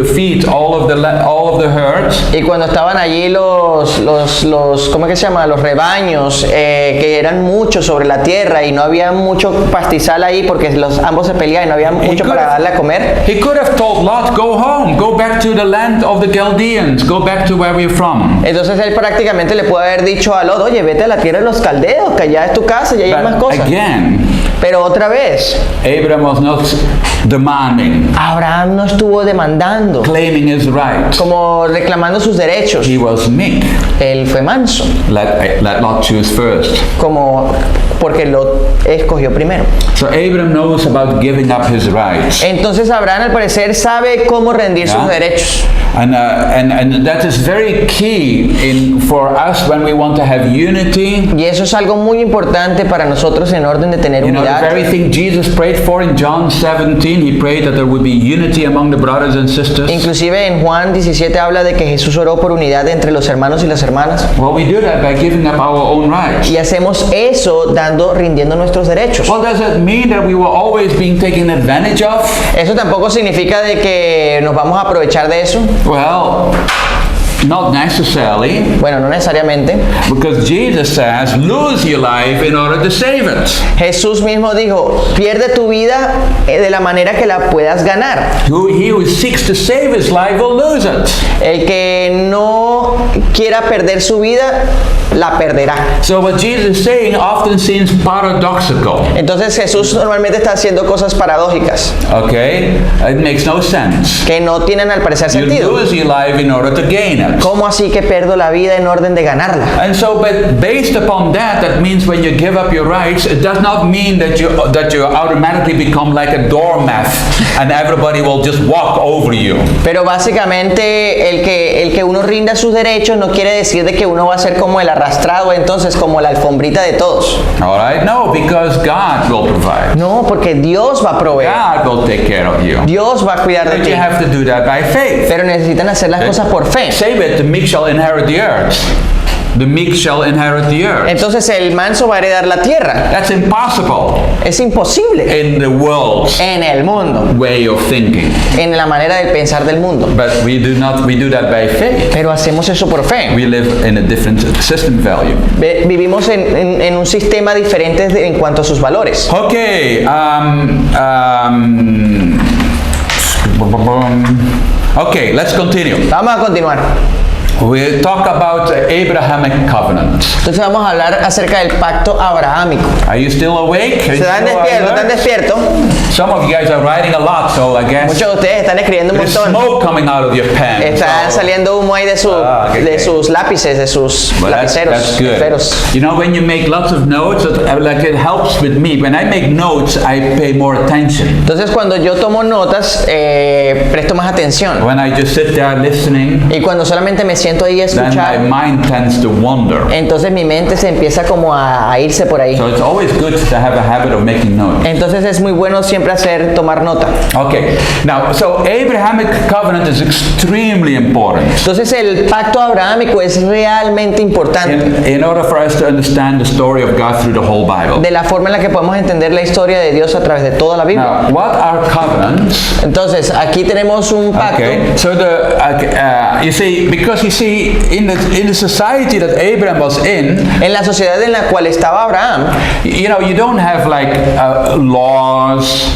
feed all of the herds. Y cuando estaban allí ¿cómo es que se llama? Los rebaños, que eran muchos sobre la tierra y no había mucho pastizal ahí porque ambos se peleaban y no había mucho para darle a comer. He could have told Lot, go home, go back to the land of the Chaldeans, go back to where we're from. Entonces él prácticamente le puede haber dicho a Lot, oye, vete a la tierra de los caldeos, que allá es tu casa y allá hay más cosas. Again, pero otra vez, Abraham was not demanding, Abraham no estuvo demandando, claiming his right. como reclamando sus derechos. He was meek. Él fue manso. Let Lot choose first. Como porque Lot escogió primero. So Abraham knows about giving up his rights. Entonces Abraham al parecer sabe cómo rendir sus derechos. And that is very key for us when we want to have unity. Y eso es algo muy importante para nosotros en orden de tener unidad. The very thing Jesus prayed for in John 17, he prayed that there would be unity among the brothers and sisters. Inclusive en Juan 17 habla de que Jesús oró por unidad entre los hermanos y las hermanas. Well, we do that by giving up our own rights. Y hacemos eso rindiendo nuestros derechos. Well, does it mean that we were always being taken advantage of? Eso tampoco significa de que nos vamos a aprovechar de eso. Well, not necessarily. Bueno, no necesariamente. Because Jesus says, lose your life in order to save it. Jesús mismo dijo, pierde tu vida de la manera que la puedas ganar. He who seeks to save his life will lose it. El que no quiera perder su vida, la perderá. So what Jesus is saying often seems paradoxical. Entonces Jesús normalmente está haciendo cosas paradójicas. Okay? It makes no sense. Que no tienen al parecer sentido. You lose your life in order to gain it. ¿Cómo así que pierdo la vida en orden de ganarla? And so, but based upon that means when you give up your rights, it does not mean that you automatically become like a doormat and everybody will just walk over you. Pero básicamente el que uno rinda sus derechos no quiere decir de que uno va a ser como el arrastrado, entonces como la alfombrita de todos. All right? No, because God will provide. No, porque Dios va a proveer. God will take care of you. Dios va a cuidar de But ti. you have to do that by faith. Pero necesitan hacer las cosas por fe. The meek shall inherit the earth. The meek shall inherit the earth. Entonces el manso va a heredar la tierra. That's impossible. Es imposible. In the world's en el mundo. Way of thinking. En la manera de pensar del mundo. But we do that by faith. Pero hacemos eso por fe. We live in a different system value. Vivimos en un sistema diferente en cuanto a sus valores. Okay. Okay, let's continue. Vamos a continuar. We'll talk about the Abrahamic covenant. Entonces vamos a hablar acerca del pacto abrahámico. Are you still awake? ¿Están despiertos? ¿Están despiertos? Some of you guys are writing a lot, so I guess. Muchos de ustedes están escribiendo un montón. Smoke coming out of your pen. Está saliendo humo ahí de sus lápices, de sus lapiceros. That's good. You know, when you make lots of notes, it helps with me. When I make notes, I pay more attention. Entonces cuando yo tomo notas, presto más atención. When I just sit there listening. Y cuando solamente me siento ahí a escuchar, then my mind tends to wander. Entonces mi mente se empieza como a irse por ahí. So it's always good to have a habit of making notes. Entonces es muy bueno siempre tomar nota. Okay. Now, so Abrahamic covenant is extremely important. Entonces el pacto abrahámico es realmente importante. In order for us to understand the story of God through the whole Bible. De la forma en la que podemos entender la historia de Dios a través de toda la Biblia. Now, what are covenants? Entonces aquí tenemos un pacto. Okay. So you see, because you see, in the society that Abraham was in la sociedad en la cual estaba Abraham, you know, you don't have like laws,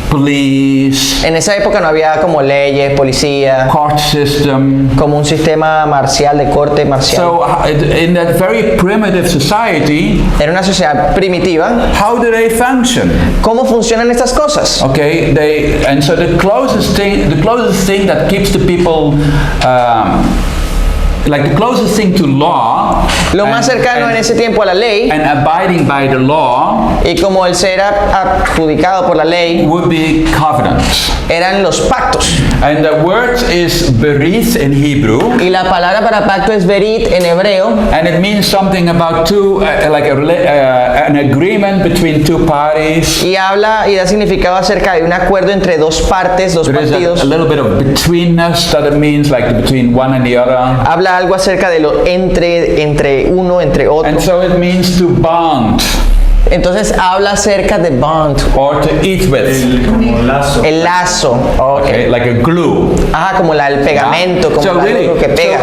police. En esa época no había como leyes, policía, court system, como un sistema marcial de corte marcial. So in that very primitive society, era una sociedad primitiva. How do they function? ¿Cómo funcionan estas cosas? Okay, and so the closest thing that keeps the people like the closest thing to law, lo más cercano en ese tiempo a la ley, and abiding by the law, y como el ser adjudicado por la ley, would be covenants. Eran los pactos. And the word is berith in Hebrew. Y la palabra para pacto es berit en hebreo. And it means something about two, an agreement between two parties. Y habla y da significado acerca de un acuerdo entre dos partes, dos partidos. A little bit of betweenness that it means, like between one and the other. Habla algo acerca de lo entre uno, entre otro. And so it means to bond. Entonces habla acerca de bond, or to eat with. Como lazo. el lazo. Okay, like a glue. Ajá, como el pegamento, como So really, algo que pega.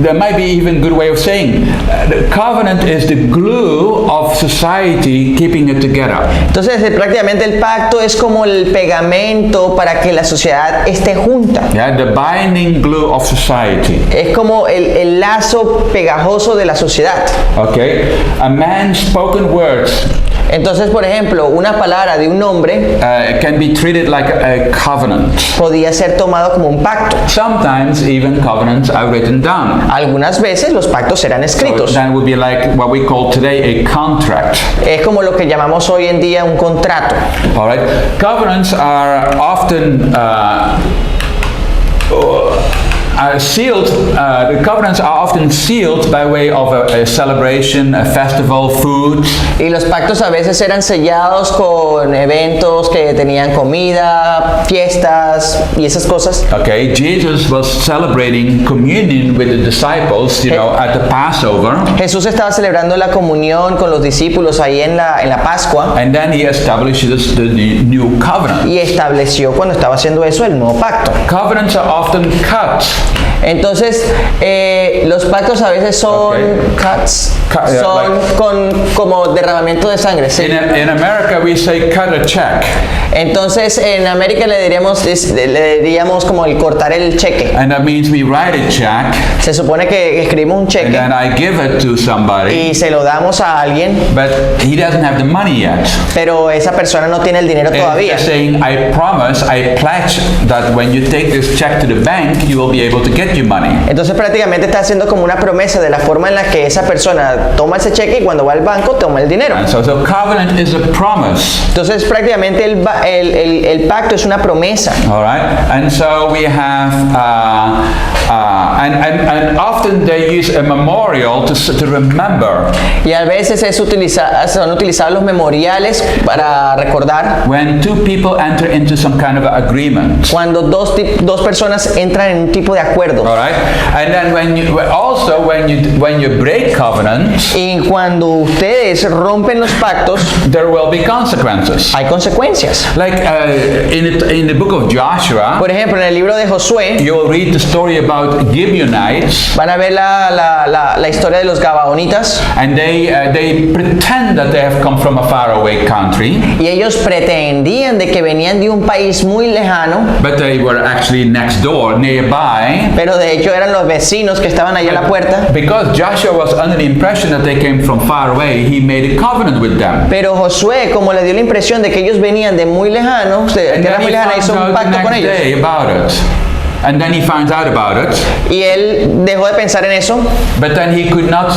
there might be even good way of saying the covenant is the glue of society, keeping it together. Entonces prácticamente el pacto es como el pegamento para que la sociedad esté junta. Yeah, the binding glue of society. Es como el lazo pegajoso de la sociedad. Okay, a man's spoken words Entonces, por ejemplo, una palabra de un hombre can be treated like a covenant. podía ser tomado como un pacto. Sometimes even covenants are written down. Algunas veces los pactos serán So escritos. that would be like what we call today a contract. Es como lo que llamamos hoy en día un contrato. All right, covenants are often are sealed. The covenants are often sealed by way of a celebration, a festival, food. Y los pactos a veces eran sellados con eventos que tenían comida, fiestas y esas cosas. Okay, Jesus was celebrating communion with the disciples, at the Passover, Jesús estaba celebrando la comunión con los discípulos ahí en la Pascua and then he establishes the new covenant. y estableció cuando estaba haciendo eso el nuevo pacto. Covenants are often cut. Entonces, los pactos a veces son cuts, Yeah, son como derramamiento de sangre. ¿sí? In America, we say cut a check, Entonces, en América le diríamos como el cortar el cheque. and that means we write a check, Se supone que escribimos un and cheque then I give it to somebody, y se lo damos a alguien, but he doesn't have the money yet. pero esa persona no tiene el dinero And todavía. he's saying, I promise, I pledge that when you take this check to the bank, you will be able to get your money. Entonces prácticamente está haciendo como una promesa de la forma en la que esa persona toma ese cheque y cuando va al banco toma el dinero. And so covenant is a promise. Entonces prácticamente el pacto es una promesa. All right, and so we have, and often they use a memorial to remember Y a veces son utilizados los memoriales para recordar when two people enter into some kind of agreement. cuando dos personas entran en un tipo de acuerdo. All right, and then when you break covenants, Y cuando ustedes rompen los pactos, there will be consequences. hay consecuencias. Like in the book of Joshua, Por ejemplo, en el libro de Josué you will read the story about Gibeonites, van a ver la historia de los Gabaonitas and they pretend that they have come from a faraway country, y ellos pretendían de que venían de un país muy lejano, but they were actually next door, nearby. pero de hecho eran los vecinos que estaban allá a la puerta. Because Joshua was under the impression that they came from far away, he made a covenant with them. Pero Josué, como le dio la impresión de que ellos venían de muy lejanos, de And tierra then muy he lejana, found hizo un out the pacto con next ellos. day about it. And then he found out about it, Y él dejó de pensar en eso but then he could not,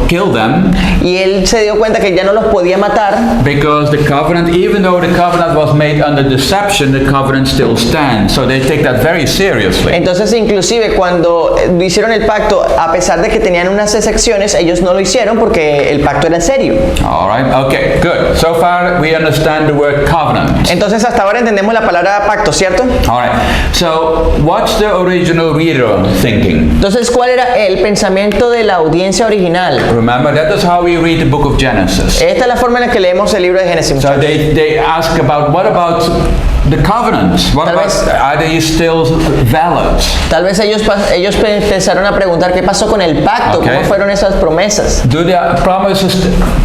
kill them y él se dio cuenta que ya no los podía matar because the covenant, even though the covenant was made under deception, the covenant still stands. So they take that very seriously. Entonces, inclusive cuando hicieron el pacto, a pesar de que tenían unas excepciones, ellos no lo hicieron porque el pacto era en serio. All right. Okay. Good. So far we understand the word covenant. Entonces, hasta ahora entendemos la palabra pacto, ¿cierto? All right. So what's the original reader thinking? Entonces, ¿cuál era el pensamiento de la audiencia original? Remember, that is how we read the book of Genesis. Esta es la forma en la que leemos el libro de Génesis. So they ask about what about the covenant? What Tal about vez- are they still valid? Tal vez ellos pensaron a preguntar qué pasó con el pacto, Okay. cómo fueron esas promesas. Do the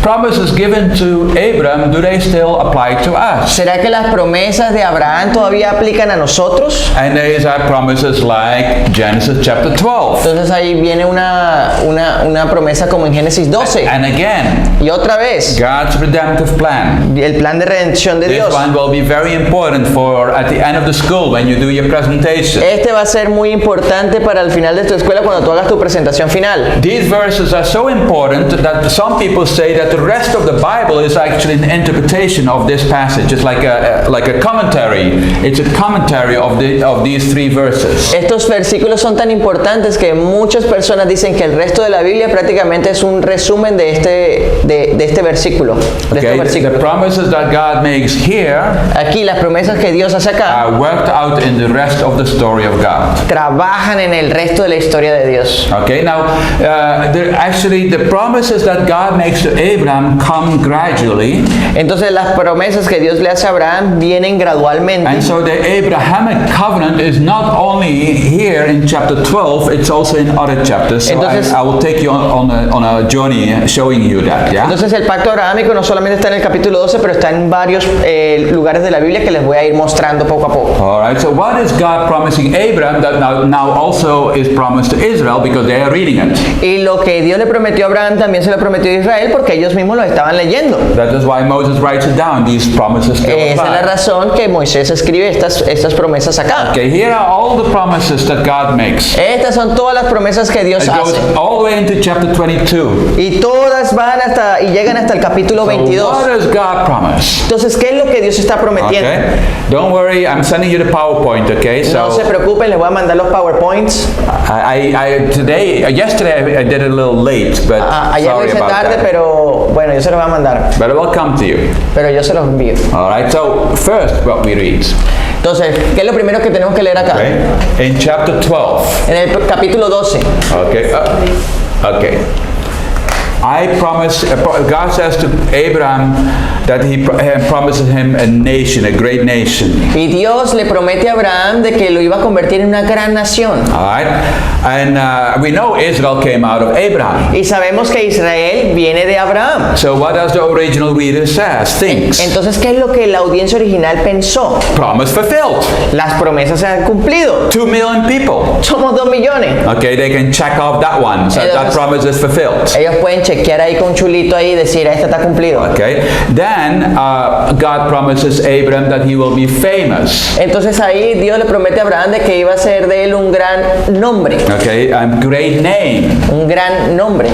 promises given to Abraham, do they still apply to us? ¿Será que las promesas de Abraham todavía aplican a nosotros? And these are promises like Genesis chapter 12. Entonces ahí viene una promesa como en Génesis 12. And again, Y otra vez, God's redemptive plan. el plan de redención de This Dios. one will be very important for at the end of the school when you do your presentation. Este va a ser muy importante para el final de tu escuela cuando tú hagas tu presentación final. These verses are so important that some people say that the rest of the Bible is actually an interpretation of this passage. It's like a commentary. It's a commentary of these three verses. Estos versículos son tan importantes que muchas personas dicen que el resto de la Biblia prácticamente es un resumen de este versículo. De estos Okay, the versículos. promises that God makes here Aquí las promesas que Dios hace acá are worked out in the rest of the story of God. trabajan en el resto de la historia de Dios. Okay, now actually the promises that God makes to Abraham come gradually, Entonces las promesas que Dios le hace a Abraham vienen gradualmente. and so the Abrahamic covenant is not only here in chapter 12, it's also in other chapters. So Entonces- I will take you on a journey showing you that, yeah? Entonces el pacto abrahámico no solamente está en el capítulo 12, pero está en varios lugares de la Biblia que les voy a ir mostrando poco a poco. All right, so what is God promising Abraham that now also is promised to Israel because they are reading it? Y lo que Dios le prometió a Abraham también se lo prometió a Israel porque ellos mismos lo estaban leyendo. That is why Moses writes it down, these promises still Esa es la apply. razón que Moisés escribe estas promesas acá. Okay, here are all the promises that God makes. Estas son todas las promesas que Dios It goes hace. all the way into chapter 22. Y todas van hasta y llegan hasta el capítulo So 22. what does God promise? Entonces, ¿qué es lo que Dios está prometiendo? Okay, don't worry, I'm sending you the PowerPoint, okay? No se So preocupen, les voy a mandar los PowerPoints. yesterday I did it a little late, but Ayer lo sorry hice about tarde, that. pero bueno, yo se los voy a mandar. But it will come to you. Pero yo se los envío. All right, so first what we read, Entonces, ¿qué es lo primero que tenemos que leer acá? okay? In chapter 12, En el capítulo 12. okay? Okay. I promise, God says to Abraham that he promises him a nation, a great nation. Y Dios le promete a Abraham de que lo iba a convertir en una gran nación. All right? And we know Israel came out of Abraham. Y sabemos que Israel viene de Abraham. So what does the original reader says? Thinks. Entonces, ¿qué es lo que la audiencia original pensó? Promise fulfilled. Las promesas se han cumplido. 2 million people. Somos 2 millones. Okay, they can check off that one. So that promise is fulfilled. Ellos pueden chequear ahí con un chulito ahí y decir, esta está cumplido. Okay. Then God promises Abraham that he will be famous. Entonces ahí Dios le promete a Abraham de que iba a ser de él un gran nombre. Okay, a great name. Un gran nombre.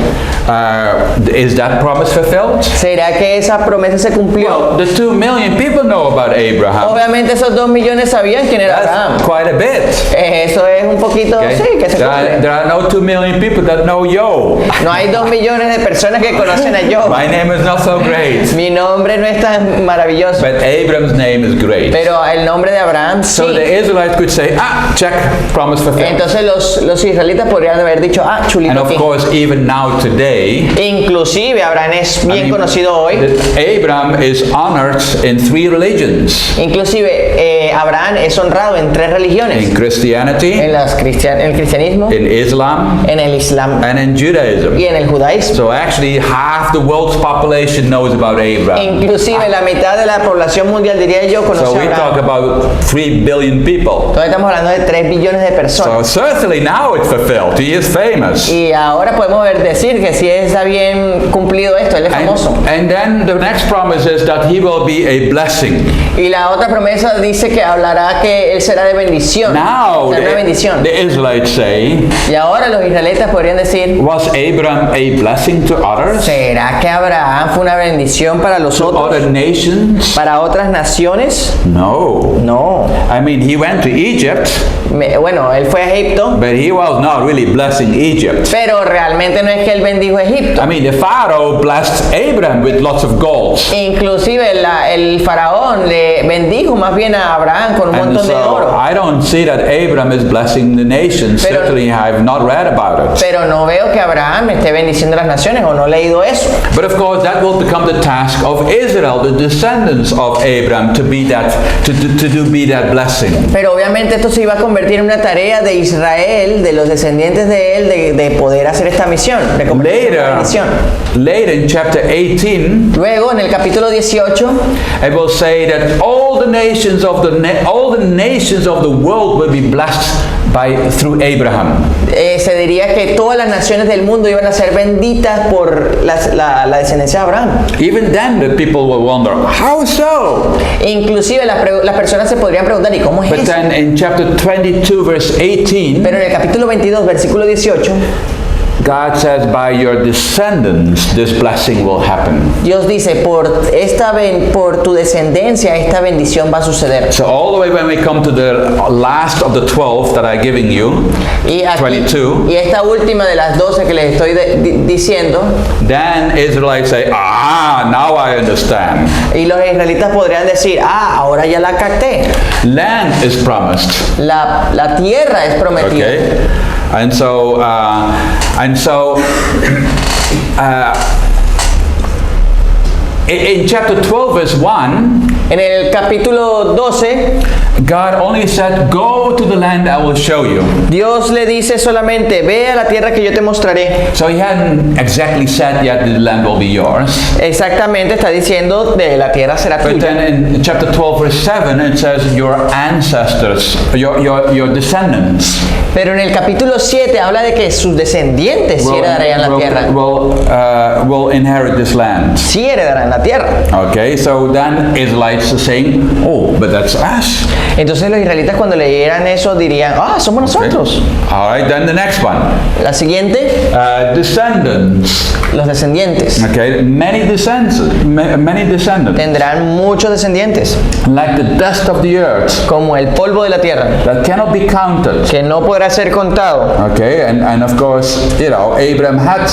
Is that promise fulfilled? ¿Será que esa promesa se cumplió? Well, the 2 million people know about Abraham. Obviamente esos 2 millones sabían quién era Abraham. That's quite a bit. Eso es un poquito, Okay? sí, que se cumple. There are no 2 million people that know yo. No hay 2 millones de personas que conocen a yo. My name is not so great. Mi nombre no es tan maravilloso, But Abraham's name is great. pero el nombre de Abraham So sí. the Israelites could say, check, promise fulfilled. Entonces los israelitas podrían haber dicho, And chulito of aquí. course, even now today, Inclusive Abraham es I bien mean, conocido hoy. Abraham is honored in 3 religions. Inclusive Abraham es honrado en 3 religiones. In Christianity, En el cristianismo, in Islam, en el islam and in Judaism. y en el judaísmo. So actually, half the world's population knows about Abraham. Inclusive la mitad de la población mundial, diría yo, conoce So a we talk Abraham. about 3 billion people. Entonces estamos hablando de 3 billones de personas. So certainly now it's fulfilled. He is famous. Y ahora podemos decir que si está bien cumplido esto, él es famoso. And then the next promise is that he will be a blessing. Y la otra promesa dice que hablará que él será de bendición. Now Será una bendición. the Israelites say, Y ahora los israelitas podrían decir, was Abraham a blessing to others? ¿será que Abraham fue una bendición para los To otros? other nations? ¿Para otras naciones? No. No. I mean, he went to Egypt, Bueno, él fue a Egipto, but he was not really blessing Egypt. pero realmente no es que él bendijo Egipto. I mean, the Pharaoh blessed Abraham with lots of gold. Inclusive el faraón le bendijo más bien a Abraham con un And montón de so oro. I don't see that Abraham is blessing the nations. Pero- Certainly, I have not read about it. Pero no veo que Abraham esté bendiciendo las naciones o no he leído eso. But of course, that will become the task of Israel, the descendants of Abraham, to be that, be that blessing. Pero obviamente esto se iba a convertir en una tarea de Israel, de los descendientes de él, de poder hacer esta misión, de convertirse en una bendición. Later in chapter 18, Luego, en el capítulo 18, it will say that all the nations of the world will be blessed through Abraham. se diría que todas las naciones del mundo iban a ser benditas por la descendencia de Abraham. Even then, the people will wonder, how so? Inclusive las personas se podrían preguntar, ¿y cómo es But eso? then in chapter 22, verse 18, Pero en el capítulo 22, versículo 18, God says, by your descendants, this blessing will happen. Dios dice, por tu descendencia esta bendición va a suceder. So all the way when we come to the last of the 12 that I'm giving you, Y, aquí, 22, y esta última de las 12 que les estoy diciendo, then Israelites say, now I understand. y los israelitas podrían decir, ahora ya la capté. Land is promised. La tierra es prometida. Okay, and so in chapter 12, verse 1, En el capítulo 12, God only said, "Go to the land I will show you." Dios le dice solamente, ve a la tierra que yo te mostraré. So He hadn't exactly said yet the land will be yours. Exactamente, está diciendo, de la tierra será But tuya. then in chapter 12, verse 7, it says, "Your ancestors, your descendants." Pero en el capítulo 7 habla de que sus descendientes sí heredarán la tierra. will inherit this land. Sí heredarán la tierra. Okay, so then Israelites are saying, "Oh, but that's us." Entonces los israelitas cuando leyeran eso dirían, somos nosotros. All right, then the next one, La siguiente, descendants. los descendientes. Okay, many descendants, Tendrán muchos descendientes, like the dust of the earth, como el polvo de la tierra, that cannot be counted. que no podrá ser contado. Okay, and of course, Abraham had.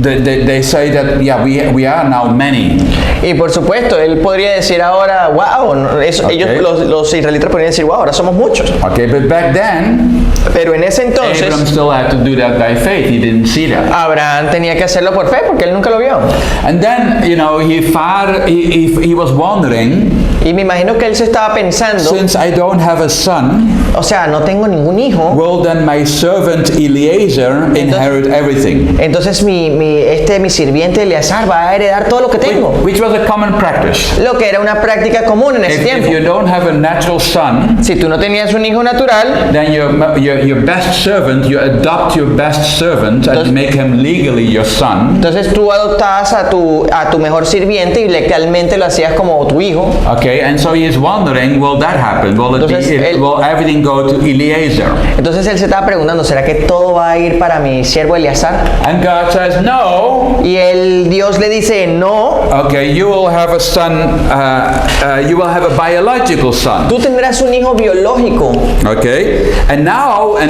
They say that we are now many. Y por supuesto, él podría decir ahora, wow, ellos los israelitas podrían decir, wow, ahora somos muchos. Okay, but back then, Pero en ese Abraham entonces, still had to do that by faith. He didn't see that. Abraham tenía que hacerlo por fe porque él nunca lo vio. And then, he was wondering, Y me imagino que él se estaba pensando, since I don't have a son, o sea, no tengo ningún hijo, will then my servant Eliezer inherit everything? entonces mi sirviente Eleazar va a heredar todo lo que tengo. Which was a common practice. Lo que era una práctica común en ese If tiempo. you don't have a natural son, Si tú no tenías un hijo natural, then your best servant, you adopt your best servant and make him legally your son. entonces tú adoptabas a tu mejor sirviente y legalmente lo hacías como tu hijo. Okay, and so he's wondering, will that happen? Will everything go to Eliezer? Entonces él se estaba preguntando, ¿será que todo va a ir para mi siervo Eleazar? And God says, no. Y Dios le dice, no, Okay, you will have a son, you will have a biological son. tú tendrás un hijo biológico. Okay, and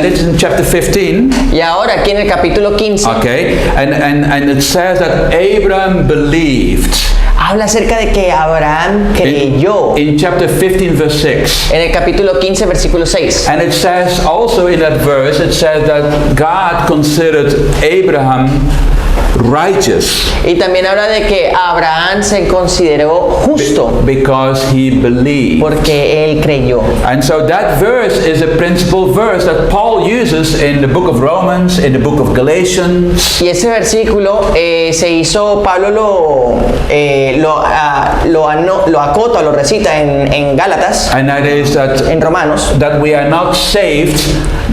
this is in chapter 15. Y ahora aquí en el capítulo 15 Okay, and it says that Abraham believed. habla acerca de que Abraham creyó. In chapter 15, verse 6. En el capítulo 15, versículo 6. And it says also in that verse, it says that God considered Abraham righteous Y también habla de que Abraham se consideró justo because he believed. porque él creyó. And so that verse is a principal verse that Paul uses in the book of Romans, in the book of Galatians. Y ese versículo Pablo lo acota, lo recita en Gálatas, And that is en Romanos, that we are not saved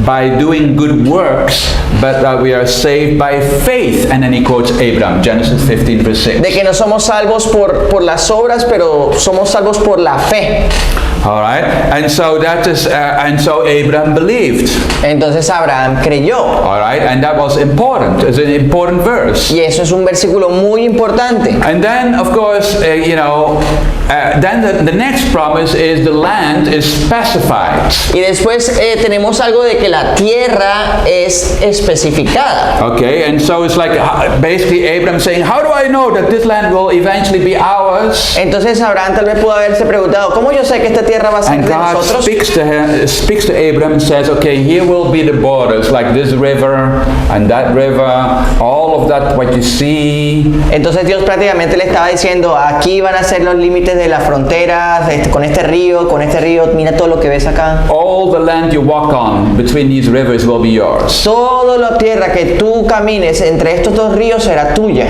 by doing good works, but that we are saved by faith. And then he quotes Abraham, Genesis 15, verse 6. de que no somos salvos por las obras, pero somos salvos por la fe. All right, and so Abraham believed. Entonces Abraham creyó. All right, and that was important. It's an important verse. Y eso es un versículo muy importante. And then, of course, then the next promise is the land is specified. Y después tenemos algo de que la tierra es especificada. Okay, and so it's like basically Abraham saying, how do I know that this land will eventually be ours? Entonces Abraham tal vez pudo haberse preguntado, ¿cómo yo sé que esta tierra va a ser And de God nosotros? speaks to Abraham and says, okay, here will be the borders, like this river and that river, all of that what you see. Entonces Dios prácticamente le estaba diciendo, aquí van a ser los límites de las fronteras, con este río, mira todo lo que ves acá. All the land you walk on between these rivers will be yours. Toda la tierra que tú camines entre estos dos ríos será tuya.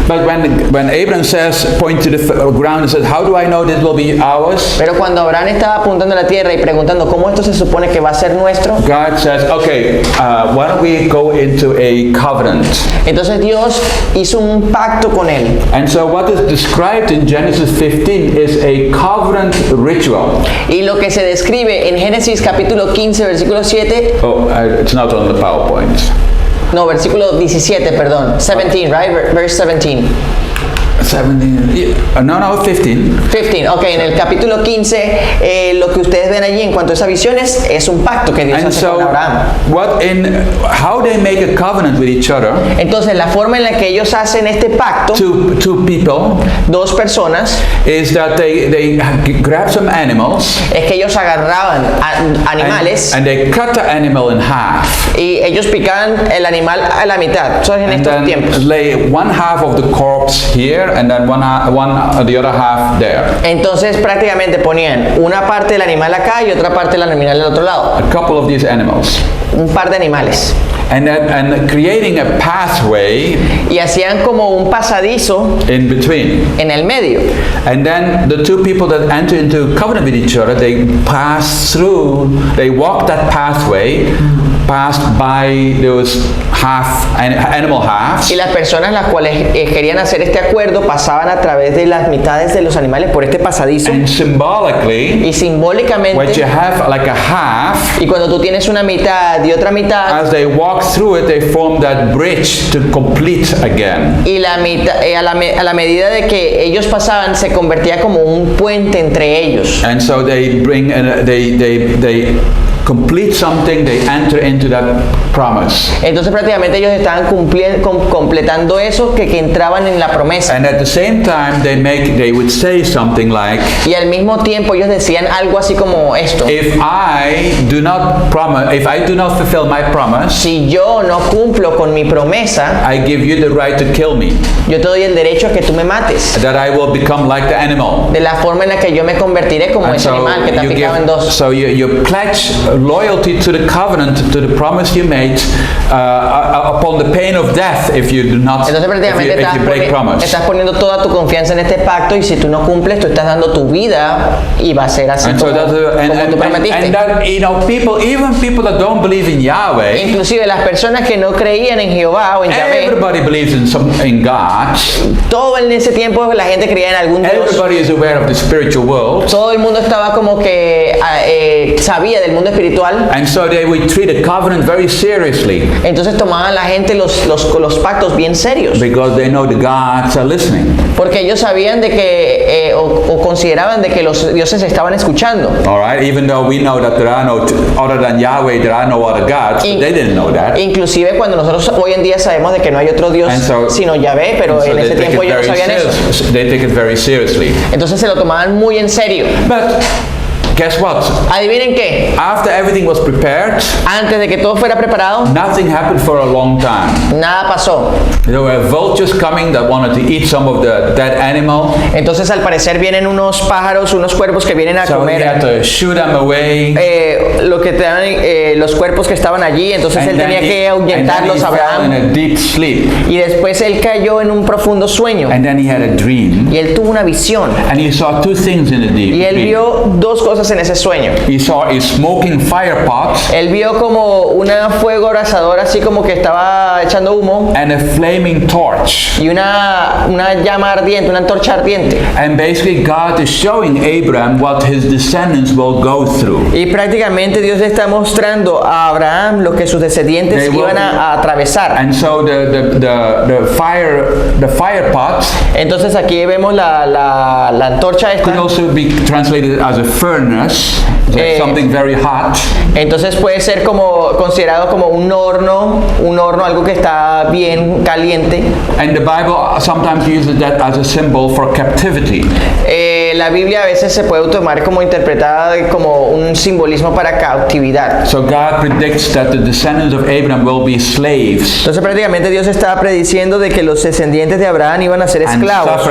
But when Abraham says, point to the ground and says, how do I know this will be ours? Pero cuando Abraham estaba apuntando a la tierra y preguntando cómo esto se supone que va a ser nuestro, God says, okay, why don't we go into a covenant? entonces Dios hizo un pacto con él. And so what is described in Genesis 15 is a covenant ritual. Y lo que se describe en Génesis capítulo 15, versículo 7, Oh, it's not on the PowerPoint. No, versículo 17, perdón. 17, right? Verse 17. 17, no, 15. 15, ok, en el capítulo 15, lo que ustedes ven allí en cuanto a esas visiones es un pacto que Dios And hace so, con Abraham. how they make a covenant with each other, Entonces, la forma en la que ellos hacen este pacto, two people, dos personas, is that they grab some animals es que ellos agarraban animales and they cut the animal in half. y ellos picaban el animal a la mitad. Eso es en And estos then tiempos. lay one half of the corpse here and then the other half there. Entonces, prácticamente ponían una parte del animal acá y otra parte del animal del otro lado. A couple of these animals. Un par de animales. And creating a pathway Y hacían como un pasadizo in between. en el medio. And then the two people that enter into covenant with each other, they walk that pathway, passed by those animal halves. Y las personas las cuales querían hacer este acuerdo pasaban a través de las mitades de los animales por este pasadizo. And symbolically, Y when you simbólicamente, have like a half, y cuando tú tienes una mitad y otra mitad, as they walk through it, they form that bridge to complete again. y la mitad, a la medida de que ellos pasaban, se convertía como un puente entre ellos. And so they they complete something, they enter into that promise. Entonces prácticamente ellos estaban completando eso que entraban en la promesa. And at the same time, they would say something like, Y al mismo tiempo ellos decían algo así como esto: if I do not fulfill my promise, si yo no cumplo con mi promesa, I give you the right to kill me, yo te doy el derecho a que tú me mates. that I will become like the animal. De la forma en la que yo me convertiré como And ese animal que está picado en dos. so you pledge loyalty to the covenant, to the promise you made, upon the pain of death if you do not, Entonces prácticamente if you break promise. estás poniendo toda tu confianza en este pacto, y si tú no cumples, tú estás dando tu vida y va a ser así And so como, that's como tú prometiste. and that, you know, even people that don't believe in Yahweh, Inclusive las personas que no creían en Jehová o en Yahvé, everybody believes in God. todo en ese tiempo la gente creía en algún Dios. Everybody is aware of the spiritual world. Todo el mundo estaba como que sabía del mundo espiritual. And so they would treat a covenant very seriously Entonces tomaban la gente los pactos bien serios, because they know the gods are listening. porque ellos sabían de que o consideraban de que los dioses estaban escuchando. All right, even though we know that there are no other than Yahweh, there are no other gods, In- they didn't know that. Inclusive cuando nosotros hoy en día sabemos de que no hay otro Dios And so- sino Yahvé, pero So en they ese take tiempo it ellos no very sabían eso. they take it very seriously. Entonces se lo tomaban muy en serio. But guess what? Adivinen qué, After everything was prepared, antes de que todo fuera preparado, nothing happened for a long time. nada pasó. There were vultures coming that wanted to eat some of the dead animal. Entonces al parecer vienen unos pájaros, unos cuervos que vienen a So he had comer to shoot them away. lo que te dan, los cuerpos que estaban allí. Entonces él tenía que and then he ahuyentarlos a fell in Abraham, a deep sleep. y después él cayó en un profundo sueño, And then he had a dream. y él tuvo una visión, And he saw two things in the deep y él dream. vio dos cosas en ese sueño. He saw a smoking fire pot Él vio como un fuego abrasador, así como que estaba echando humo, and a flaming torch. y una llama ardiente, una antorcha ardiente. And basically God is showing Abraham what his descendants will go through. Y prácticamente Dios le está mostrando a Abraham lo que sus descendientes They will- iban a atravesar. And so the fire pot Entonces aquí vemos la antorcha could esta. also be translated as a furnace, like something very hot. Entonces puede ser como considerado como un horno, algo que está bien caliente. And the Bible sometimes uses that as a symbol for captivity. La Biblia a veces se puede tomar como interpretada como un simbolismo para cautividad. So God predicts that the descendants of Abraham will be slaves Entonces prácticamente Dios estaba prediciendo de que los descendientes de Abraham iban a ser and esclavos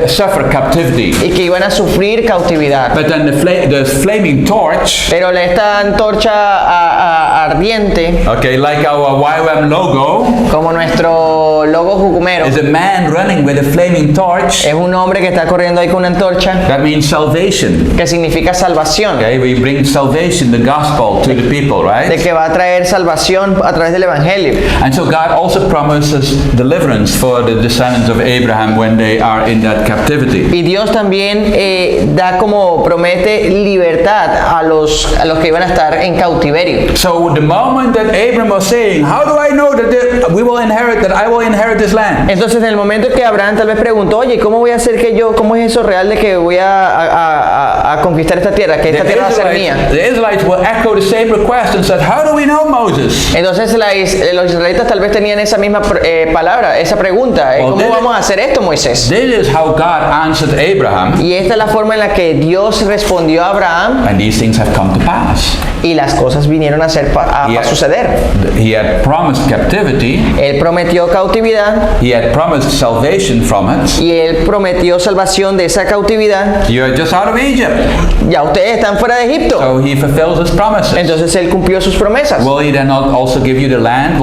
suffer captivity. y que iban a sufrir cautividad. But then the flaming torch, Pero esta antorcha ardiente, okay, like our YWAM logo, como nuestro logo jucumero, is a man running with a flaming torch. es un hombre que está corriendo ahí con una antorcha, That means salvation. que significa salvación, Okay, we bring salvation, the gospel, to the people, de right? que va a traer salvación a través del evangelio. And so God also promises deliverance for the descendants of Abraham when they are in that captivity. Y Dios también da como promete libertad a los que iban a estar en cautiverio. So the moment that Abraham was saying, how do I know that we will inherit, that I will inherit this land. Entonces, en el momento que Abraham tal vez preguntó, oye, ¿cómo voy a hacer que yo, cómo es eso real de que voy a conquistar esta tierra, que esta tierra va a ser mía? The Israelites will echo the same request and said, how do we know, Moses? Entonces los israelitas tal vez tenían esa misma palabra, esa pregunta, ¿cómo vamos a hacer esto, Moisés? This is how God answered Abraham, Y esta es la forma en la que Dios respondió a Abraham, and these things have come to pass. y las cosas vinieron a suceder. He had promised captivity, Él prometió cautividad, he had promised salvation from it. y él prometió salvación de esa cautividad. You're just out of Egypt. Ya ustedes están fuera de Egipto. So he fulfills his promises. Entonces él cumplió sus promesas. Will he then not also give you the land?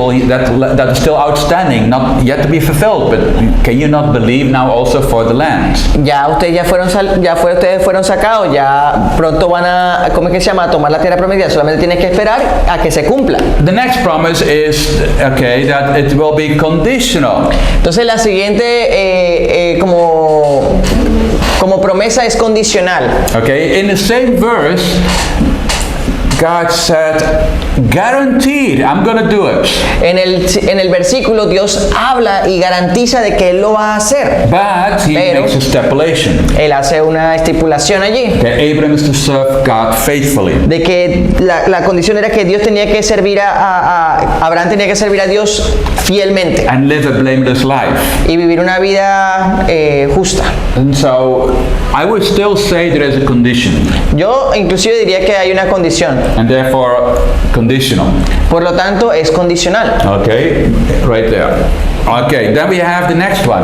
That is still outstanding, not yet to be fulfilled, but can you not believe now also for the land? Ya ustedes ustedes fueron sacados, ya pronto van a, ¿cómo es que se llama? A tomar la tierra prometida. Solamente tienes que esperar a que se cumpla. The next promise is, okay, that it will be conditional. Entonces la siguiente como promesa es condicional. Okay, in the same verse, God said, guaranteed, I'm going to do it. En el versículo Dios habla y garantiza de que él lo va a hacer. But he Pero makes a stipulation. él hace una estipulación allí. That Abraham is to serve God faithfully. De que la condición era que Dios tenía que servir Abraham tenía que servir a Dios fielmente And live a blameless life. y vivir una vida justa. And so, I would still say there is a condition. Yo inclusive diría que hay una condición. And therefore, conditional. Por lo tanto, es condicional. Okay, right there. Okay, then we have the next one.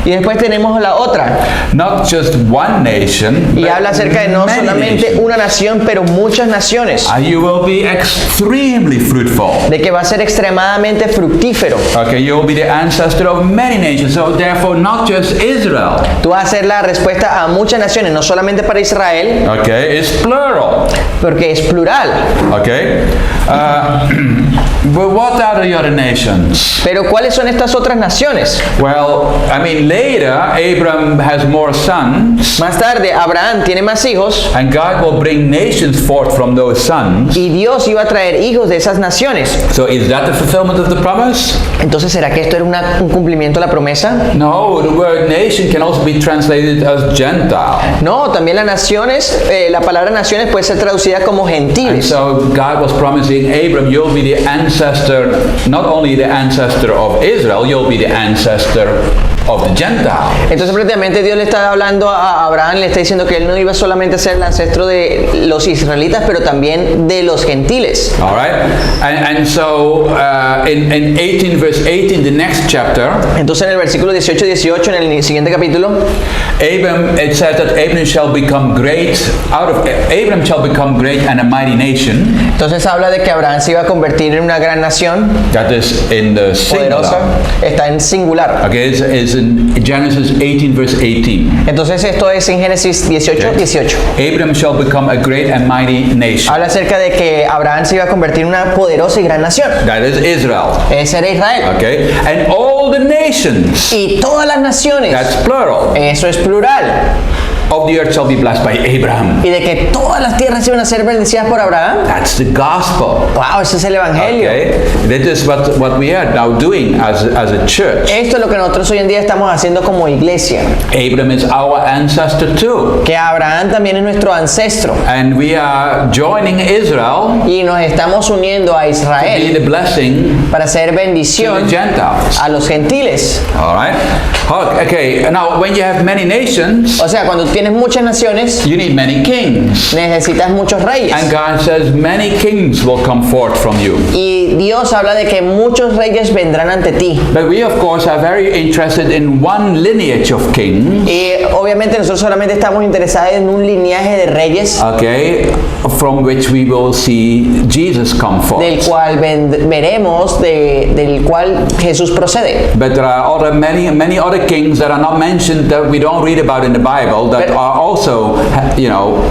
Y después tenemos la otra. Not just one nation, Y but habla acerca de no many solamente nations. una nación, pero muchas naciones. You will be extremely fruitful. De que va a ser extremadamente fructífero. Okay, you will be the ancestor of many nations. So therefore, not just Israel. Tú vas a ser la respuesta a muchas naciones, no solamente para Israel, Okay, it's plural. porque es plural. Okay, but what are the other nations? Pero ¿cuáles son estas otras naciones? Well, I mean, later Abraham has more sons, Más tarde, Abraham tiene más hijos and God will bring nations forth from those sons. y Dios iba a traer hijos de esas naciones. So is that the fulfillment of the promise? Entonces, ¿será que esto era un cumplimiento de la promesa? No, the word nation can also be translated as Gentile. No, también las naciones, la palabra naciones puede ser traducida como And gentiles. so God was promising Abram, you'll be the ancestor, not only the ancestor of Israel, you'll be the ancestor of the Gentile. Entonces prácticamente Dios le está hablando a Abraham, le está diciendo que él no iba solamente a ser el ancestro de los israelitas, pero también de los gentiles. All right? And so in 18 verse 18, the next chapter, Entonces en el versículo 18 en el siguiente capítulo, it says that Abram shall become great, Abram shall become great and a mighty nation. entonces habla de que Abraham se iba a convertir en una gran nación That is in the poderosa, singular. está en singular. Okay, it's in Genesis 18 verse 18. Entonces esto es en Génesis 18. Abram shall become a great and mighty nation. Habla acerca de que Abraham se iba a convertir en una poderosa y gran nación. That is Israel. Ese era Israel. Okay, and all the nations, Y todas las naciones, that's plural, eso es plural. of the earth shall be blessed by Abraham. Y de que todas las tierras iban a ser bendecidas por Abraham. That's the gospel. Wow, ese es el evangelio. Okay, that is what we are now doing as a church. Esto es lo que nosotros hoy en día estamos haciendo como iglesia. Abraham is our ancestor too, Que Abraham también es nuestro ancestro. and we are joining Israel Y nos estamos uniendo a to be Israel the blessing para ser to bendición the Gentiles. a los gentiles. All right. Okay. Now, when you have many nations, O sea, cuando tienes muchas naciones, you need many kings. necesitas muchos reyes. And God says many kings will come forth from you. Y Dios habla de que muchos reyes vendrán ante ti. But we, of course, are very interested in one lineage of kings, Y obviamente nosotros solamente estamos interesados en un linaje de reyes okay, from which we will see Jesus come forth. del cual veremos, del cual Jesús procede. But there are many other kings that are not mentioned, that we don't read about in the Bible, that that are also,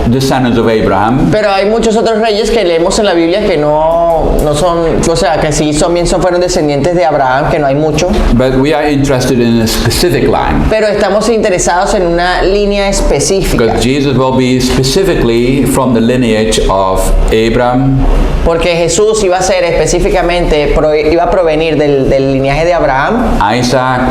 descendants of Abraham. Pero hay muchos otros reyes que leemos en la Biblia que no son, o sea, que sí fueron descendientes de Abraham, que no hay mucho. But we are interested in a specific line. Pero estamos interesados en una línea específica. Because Jesus will be specifically from the lineage of Abraham. Porque Jesús iba a ser específicamente, iba a provenir del linaje de Abraham, Isaac,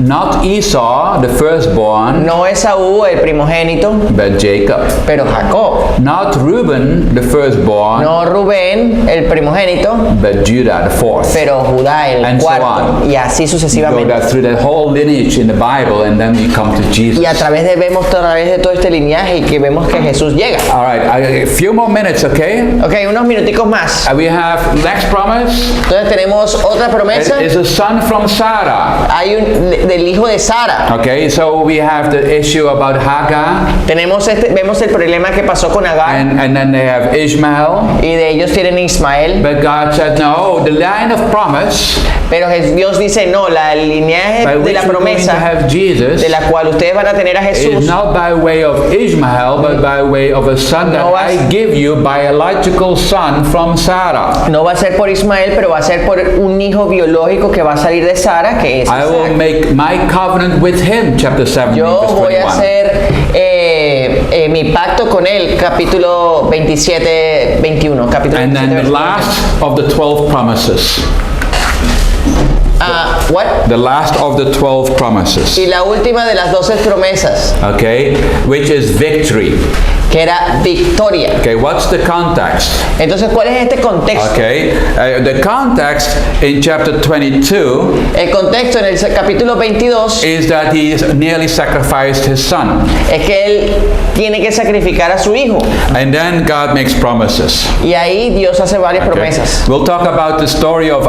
not Esau, the firstborn, no Esaú, el primogénito, but Jacob. pero Jacob. Not Reuben, the firstborn, No Rubén, el primogénito, but Judah, the fourth. pero Judá, el And so cuarto. on. Y así You go sucesivamente. through that whole lineage in the Bible, and then you come to Jesus. Y a través de todo este lineaje y que vemos que Jesús llega. All right, a few more minutes, okay? Ok, unos minuticos más. We have next promise. Entonces tenemos otra promesa. It is a son from Sarah. Hay del hijo de Sara. Okay, so we have the issue about Hagar, Vemos el problema que pasó con Agar. and then they have Ishmael. Y de ellos tienen Ismael. But God said, no, the line of promise Pero Dios dice, no, la lineaje by de which la we're going to promesa have Jesus de la cual ustedes van a tener a is Jesús not by way of Ishmael, but by way of a son that No I vas- give you, biological son from Sarah. no va a ser por Ismael, pero va a ser por un hijo biológico que va a salir de Sara, que es I will Isaac. make my covenant with him, chapter 7, Yo verse voy a 21. hacer mi pacto con él, capítulo 27, 21. Capítulo And then 27, the verso last of the 12 promises. 21. What? The last of the 12 promises. Y la última de las 12 promesas, Okay, which is victory. que era victoria. Okay, what's the context? Entonces, ¿cuál es este contexto? Okay, the context in chapter 22 El contexto en el capítulo 22 is that he nearly sacrificed his son. es que él tiene que sacrificar a su hijo. And then God makes promises. Y ahí Dios hace varias Okay. promesas. We'll talk about the story of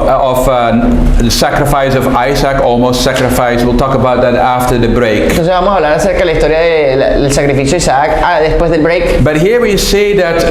the sacrifice of Isaac, almost sacrifice. We'll talk about that after the break. Entonces vamos a hablar acerca de la historia del sacrificio de Isaac después del break. But here we see that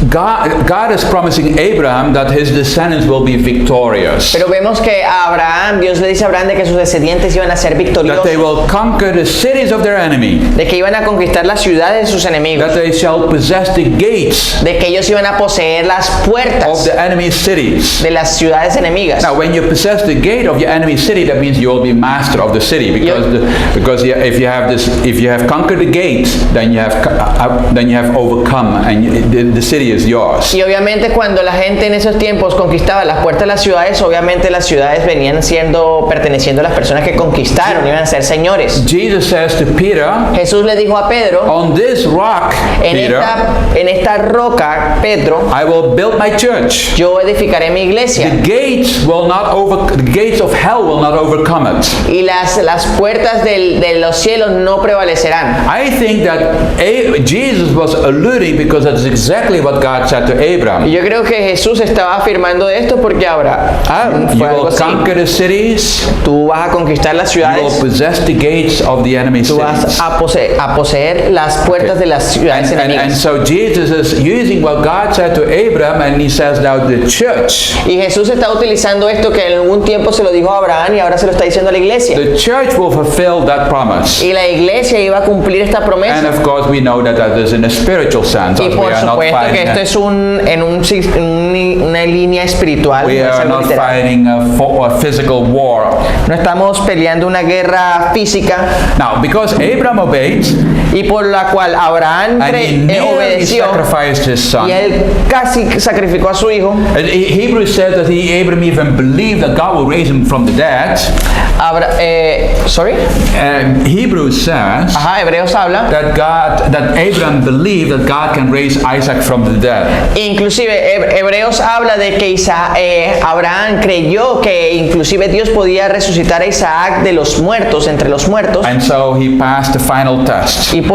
God is promising Abraham that his descendants will be victorious. Pero vemos que a Abraham, Dios le dice a Abraham de que sus descendientes iban a ser That victoriosos, they will conquer the cities of their enemy. de que iban a conquistar las ciudades de sus enemigos, That they shall possess the gates de que ellos iban a poseer las of puertas the enemy cities. de las ciudades enemigas. Now, when you possess the gate of your enemy city, that means you will be master of the city, because if you have conquered the gate, then you have overcome, and the city is yours. Y obviamente cuando la gente en esos tiempos conquistaba las puertas de las ciudades, obviamente las ciudades venían perteneciendo a las personas que conquistaron, iban a ser señores. Jesus says to Peter, Jesús le dijo a Pedro, "On this rock, Peter, en esta roca, Pedro, I will build my church. yo edificaré mi The iglesia. the gates of hell will not overcome it." Y las puertas de los cielos no prevalecerán. I think that Jesus was alluding, because that's exactly what God said to Y Abraham. yo creo que Jesús estaba afirmando esto porque ahora You fue algo will así. conquer the cities. Tú vas a conquistar las You will ciudades, possess the gates of the enemy tú vas cities. a poseer las puertas de las ciudades And enemigas. so Jesus is using what God said to Abraham, and he says now the church. Y Jesús está utilizando esto que en algún tiempo se lo dijo a Abraham y ahora se lo está diciendo a la iglesia. The church will fulfill that promise. Y la iglesia iba a cumplir esta And promesa. of course we know that is in a spiritual sense. Y That por we are not supuesto que esto fighting, es una línea espiritual, we no es are algo not literal. fighting a physical war. No estamos peleando una guerra física Now, because Abraham obeyed, y por la cual Abraham and he nearly obedeció sacrificed his son. y él casi sacrificó a su hijo. And Hebrews said that Abraham even believed that God will raise him from the dead. Sorry? Hebrews says Ajá, Hebreos habla. that Abraham believed that God can raise Isaac from the dead. Inclusive Hebreos habla de que Abraham creyó que inclusive Dios podía resucitar a Isaac de los muertos, entre los muertos. And so he passed the final test. Y por